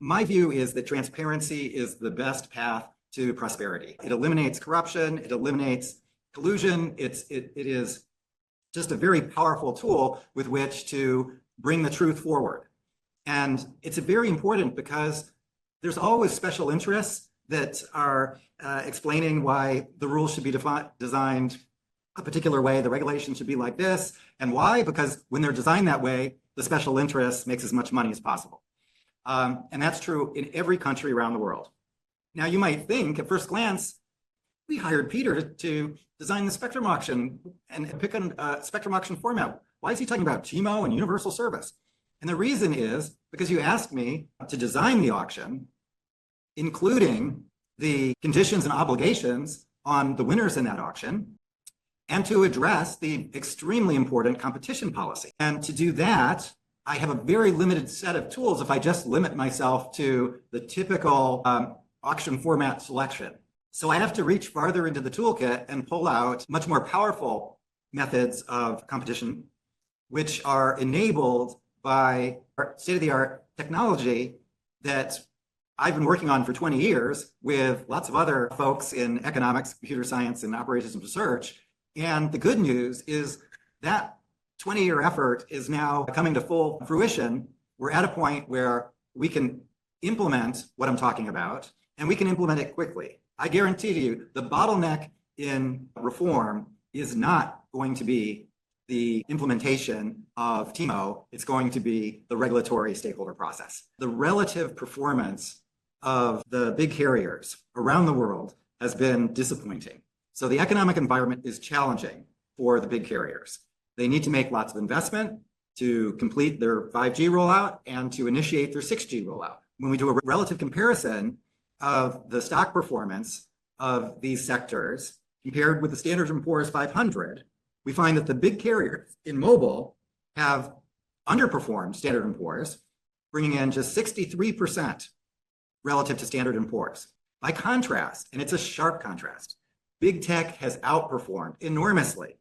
My view is that transparency is the best path to prosperity. It eliminates corruption, it eliminates collusion. It is just a very powerful tool with which to bring the truth forward. And it's very important because there's always special interests that are explaining why the rules should be designed a particular way, the regulations should be like this. And why? Because when they're designed that way, the special interest makes as much money as possible. And that's true in every country around the world. Now, you might think at first glance, we hired Peter to design the spectrum auction and pick a spectrum auction format. Why is he talking about TMO and universal service? And the reason is because you asked me to design the auction, including the conditions and obligations on the winners in that auction, and to address the extremely important competition policy. And to do that, I have a very limited set of tools if I just limit myself to the typical auction format selection. So I have to reach farther into the toolkit and pull out much more powerful methods of competition, which are enabled by state-of-the-art technology that I've been working on for 20 years with lots of other folks in economics, computer science, and operations and research. And the good news is that 20-year effort is now coming to full fruition. We're at a point where we can implement what I'm talking about, and we can implement it quickly. I guarantee to you, the bottleneck in reform is not going to be the implementation of TMO. It's going to be the regulatory stakeholder process. The relative performance of the big carriers around the world has been disappointing. So the economic environment is challenging for the big carriers. They need to make lots of investment to complete their 5G rollout and to initiate their 6G rollout. When we do a relative comparison of the stock performance of these sectors compared with the Standard & Poor's 500, we find that the big carriers in mobile have underperformed Standard & Poor's, bringing in just 63% relative to Standard & Poor's. By contrast, and it's a sharp contrast, big tech has outperformed enormously.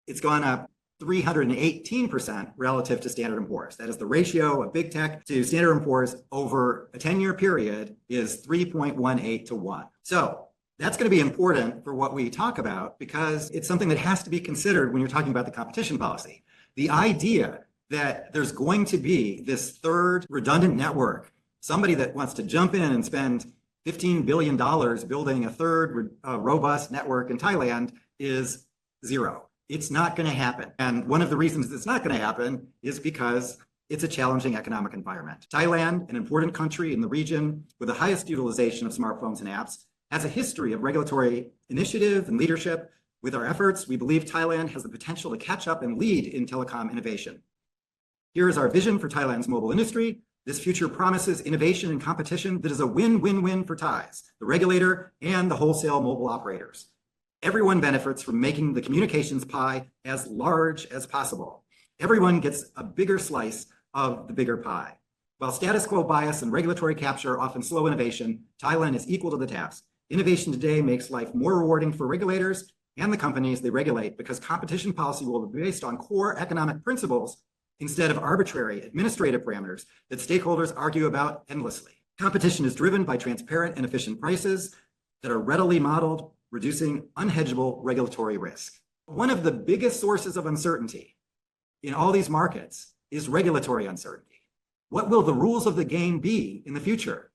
It's gone up 318% relative to Standard & Poor's. That is the ratio of big tech to Standard & Poor's over a 10-year period is 3.18 to 1. So that's going to be important for what we talk about because it's something that has to be considered when you're talking about the competition policy. The idea that there's going to be this third redundant network, somebody that wants to jump in and spend $15 billion building a third robust network in Thailand is zero. It's not going to happen. And one of the reasons it's not going to happen is because it's a challenging economic environment. Thailand, an important country in the region with the highest utilization of smartphones and apps, has a history of regulatory initiative and leadership. With our efforts, we believe Thailand has the potential to catch up and lead in telecom innovation. Here is our vision for Thailand's mobile industry. This future promises innovation and competition that is a win-win-win for Thais, the regulator, and the wholesale mobile operators. Everyone benefits from making the communications pie as large as possible. Everyone gets a bigger slice of the bigger pie. While status quo bias and regulatory capture often slow innovation, Thailand is equal to the task. Innovation today makes life more rewarding for regulators and the companies they regulate because competition policy will be based on core economic principles instead of arbitrary administrative parameters that stakeholders argue about endlessly. Competition is driven by transparent and efficient prices that are readily modeled, reducing unhedgeable regulatory risk. One of the biggest sources of uncertainty in all these markets is regulatory uncertainty. What will the rules of the game be in the future?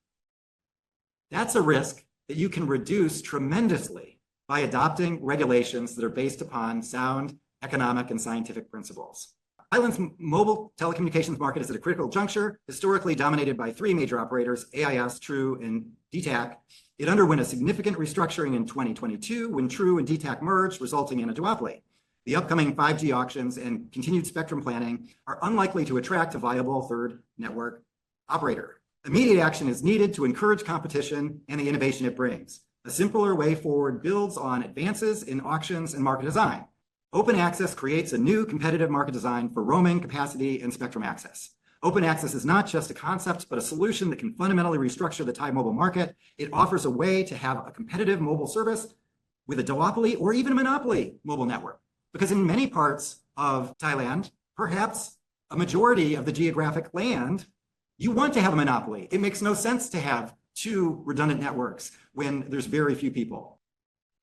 That's a risk that you can reduce tremendously by adopting regulations that are based upon sound economic and scientific principles. Thailand's mobile telecommunications market is at a critical juncture, historically dominated by three major operators, AIS, True, and DTAC. It underwent a significant restructuring in 2022 when True and DTAC merged, resulting in a duopoly. The upcoming 5G auctions and continued spectrum planning are unlikely to attract a viable third network operator. Immediate action is needed to encourage competition and the innovation it brings. A simpler way forward builds on advances in auctions and market design. Open access creates a new competitive market design for roaming, capacity, and spectrum access. Open access is not just a concept, but a solution that can fundamentally restructure the Thai mobile market. It offers a way to have a competitive mobile service with a duopoly or even a monopoly mobile network. Because in many parts of Thailand, perhaps a majority of the geographic land You want to have a monopoly. It makes no sense to have two redundant networks when there's very few people.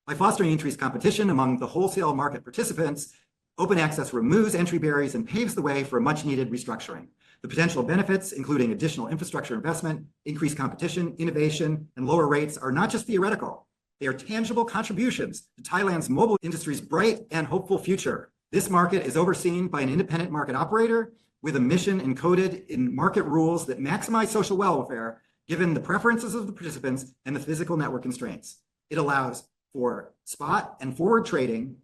By fostering increased competition among the wholesale market participants, open access removes entry barriers and paves the way for a much-needed restructuring. The potential benefits, including additional infrastructure investment, increased competition, innovation, and lower rates, are not just theoretical. They are tangible contributions to Thailand's mobile industry's bright and hopeful future. This market is overseen by an independent market operator with a mission encoded in market rules that maximize social welfare given the preferences of the participants and the physical network constraints. It allows for spot and forward trading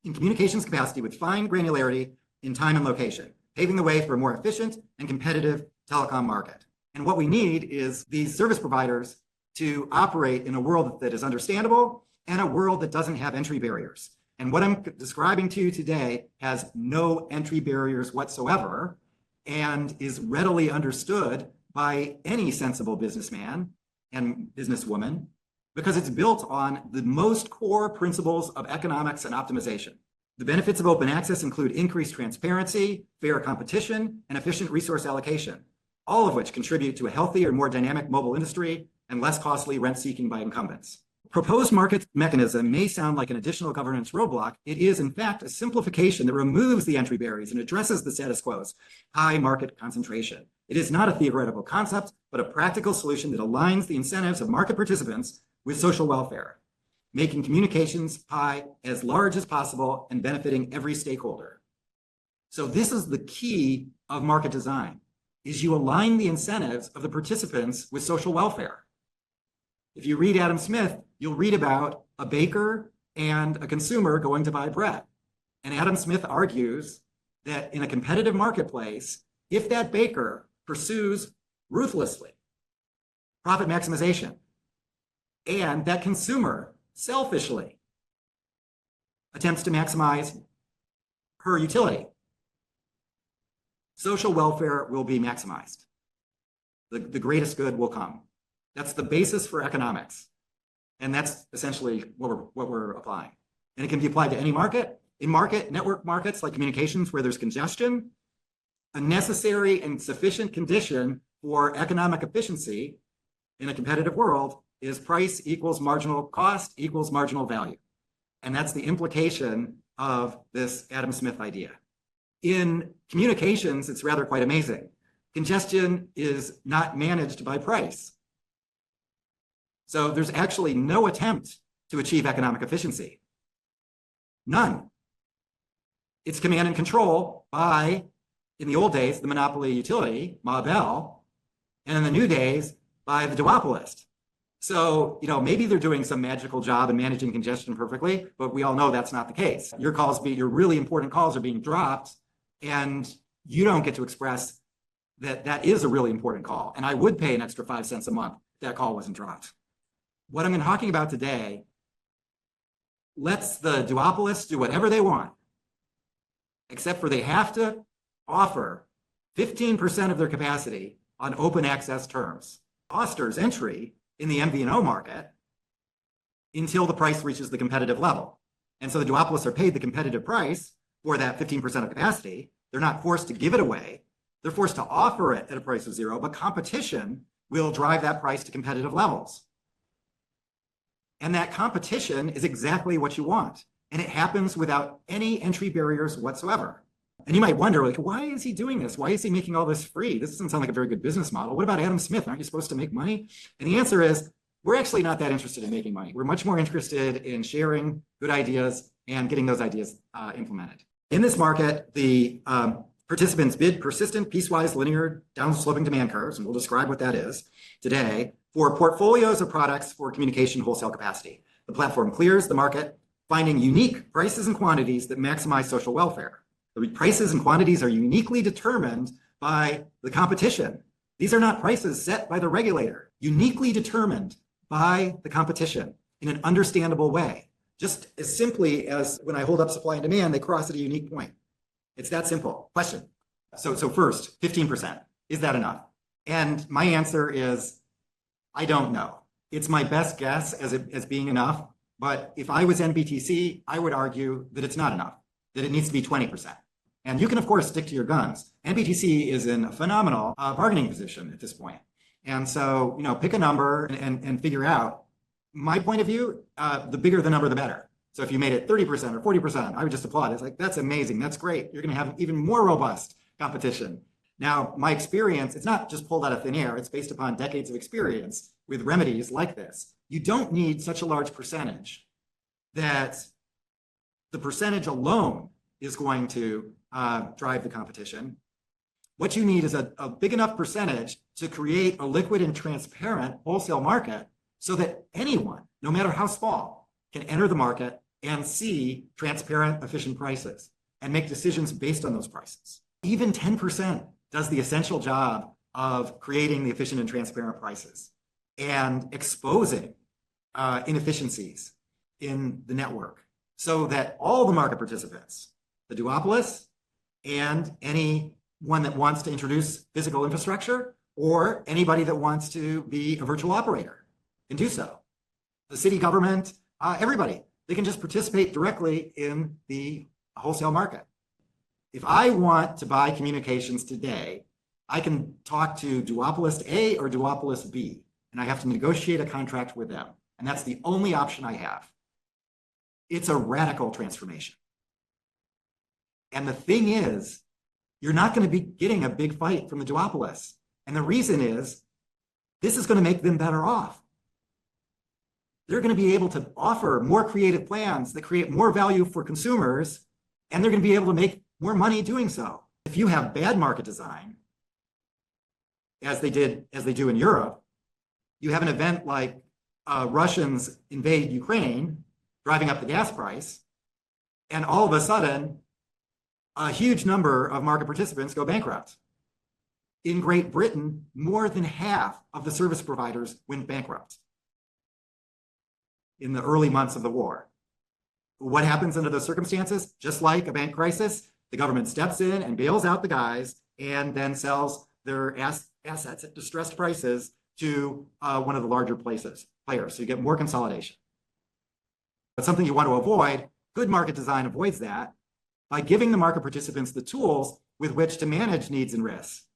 in communications capacity with fine granularity in time and location, paving the way for a more efficient and competitive telecom market. And what we need is these service providers to operate in a world that is understandable and a world that doesn't have entry barriers. And what I'm describing to you today has no entry barriers whatsoever and is readily understood by any sensible businessman and businesswoman because it's built on the most core principles of economics and optimization. The benefits of open access include increased transparency, fair competition, and efficient resource allocation, all of which contribute to a healthier, more dynamic mobile industry and less costly rent seeking by incumbents. Proposed market mechanism may sound like an additional governance roadblock. It is, in fact, a simplification that removes the entry barriers and addresses the status quo's high market concentration. It is not a theoretical concept, but a practical solution that aligns the incentives of market participants with social welfare, making communications pie as large as possible and benefiting every stakeholder. So this is the key of market design, is you align the incentives of the participants with social welfare. If you read Adam Smith, you'll read about a baker and a consumer going to buy bread. And Adam Smith argues that in a competitive marketplace, if that baker pursues ruthlessly profit maximization, and that consumer selfishly attempts to maximize her utility, social welfare will be maximized. The greatest good will come. That's the basis for economics. And that's essentially what we're applying. And it can be applied to any market. In network markets like communications where there's congestion, a necessary and sufficient condition for economic efficiency in a competitive world is price equals marginal cost equals marginal value. And that's the implication of this Adam Smith idea. In communications, it's rather quite amazing. Congestion is not managed by price. So there's actually no attempt to achieve economic efficiency. None. It's command and control by, in the old days, the monopoly utility, Ma Bell, and in the new days, by the duopolist. So, maybe they're doing some magical job in managing congestion perfectly, but we all know that's not the case. Your really important calls are being dropped, and you don't get to express that that is a really important call. And I would pay an extra 5 cents a month if that call wasn't dropped. What I'm talking about today lets the duopolists do whatever they want, except for they have to offer 15% of their capacity on open access terms. Fosters entry in the MVNO market until the price reaches the competitive level. And so the duopolists are paid the competitive price for that 15% of capacity. They're not forced to give it away. They're forced to offer it at a price of zero, but competition will drive that price to competitive levels. And that competition is exactly what you want. And it happens without any entry barriers whatsoever. And you might wonder, why is he doing this? Why is he making all this free? This doesn't sound like a very good business model. What about Adam Smith? Aren't you supposed to make money? And the answer is, we're actually not that interested in making money. We're much more interested in sharing good ideas and getting those ideas implemented. In this market, the participants bid persistent, piecewise, linear, downsloping demand curves, and we'll describe what that is today, for portfolios of products for communication wholesale capacity. The platform clears the market, finding unique prices and quantities that maximize social welfare. The prices and quantities are uniquely determined by the competition. These are not prices set by the regulator, uniquely determined by the competition in an understandable way. Just as simply as when I hold up supply and demand, they cross at a unique point. It's that simple. Question. So first, 15%, is that enough? And my answer is, I don't know. It's my best guess as being enough, but if I was NBTC, I would argue that it's not enough, that it needs to be 20%. And you can, of course, stick to your guns. NBTC is in a phenomenal bargaining position at this point. And so, pick a number and figure out. My point of view, the bigger the number, the better. So if you made it 30% or 40%, I would just applaud. It's like, that's amazing. That's great. You're going to have even more robust competition. Now, my experience, it's not just pulled out of thin air. It's based upon decades of experience with remedies like this. You don't need such a large percentage that the percentage alone is going to drive the competition. What you need is a big enough percentage to create a liquid and transparent wholesale market so that anyone, no matter how small, can enter the market and see transparent, efficient prices and make decisions based on those prices. Even 10% does the essential job of creating the efficient and transparent prices and exposing inefficiencies in the network so that all the market participants, the duopolists and anyone that wants to introduce physical infrastructure or anybody that wants to be a virtual operator can do so. The city government, everybody, they can just participate directly in the wholesale market. If I want to buy communications today, I can talk to duopolist A or duopolist B, and I have to negotiate a contract with them. And that's the only option I have. It's a radical transformation. And the thing is, you're not going to be getting a big fight from the duopolists. And the reason is, this is going to make them better off. They're going to be able to offer more creative plans that create more value for consumers, and they're going to be able to make more money doing so. If you have bad market design, as they do in Europe, you have an event like Russians invade Ukraine, driving up the gas price, and all of a sudden, a huge number of market participants go bankrupt. In Great Britain, more than half of the service providers went bankrupt in the early months of the war. What happens under those circumstances? Just like a bank crisis, the government steps in and bails out the guys and then sells their assets at distressed prices to one of the larger players. So you get more consolidation. But something you want to avoid, good market design avoids that by giving the market participants the tools with which to manage needs and risks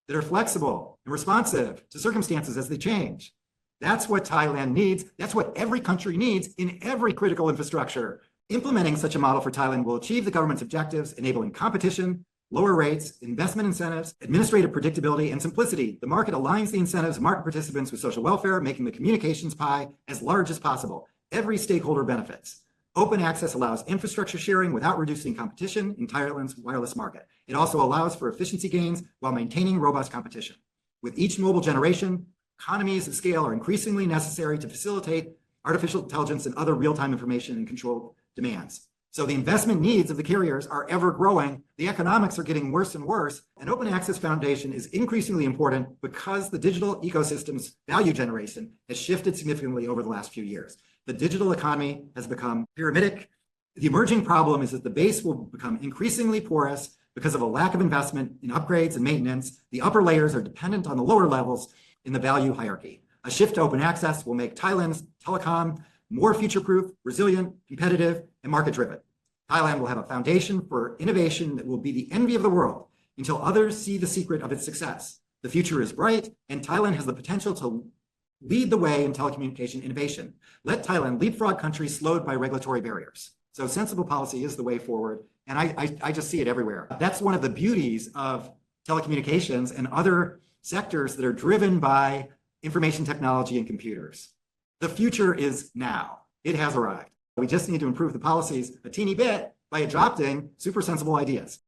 that are flexible and responsive to circumstances as they change. That's what Thailand needs. That's what every country needs in every critical infrastructure. Implementing such a model for Thailand will achieve the government's objectives, enabling competition, lower rates, investment incentives, administrative predictability, and simplicity. The market aligns the incentives of market participants with social welfare, making the communications pie as large as possible. Every stakeholder benefits. Open access allows infrastructure sharing without reducing competition in Thailand's wireless market. It also allows for efficiency gains while maintaining robust competition. With each mobile generation, economies of scale are increasingly necessary to facilitate artificial intelligence and other real-time information and control demands. So the investment needs of the carriers are ever growing. The economics are getting worse and worse. An open access foundation is increasingly important because the digital ecosystem's value generation has shifted significantly over the last few years. The digital economy has become pyramidic. The emerging problem is that the base will become increasingly porous because of a lack of investment in upgrades and maintenance. The upper layers are dependent on the lower levels in the value hierarchy. A shift to open access will make Thailand's telecom more future-proof, resilient, competitive, and market-driven. Thailand will have a foundation for innovation that will be the envy of the world until others see the secret of its success. The future is bright, and Thailand has the potential to lead the way in telecommunication innovation. Let Thailand leapfrog countries slowed by regulatory barriers. So sensible policy is the way forward, and I just see it everywhere. That's one of the beauties of telecommunications and other sectors that are driven by information technology and computers. The future is now. It has arrived. We just need to improve the policies a teeny bit by adopting super sensible ideas.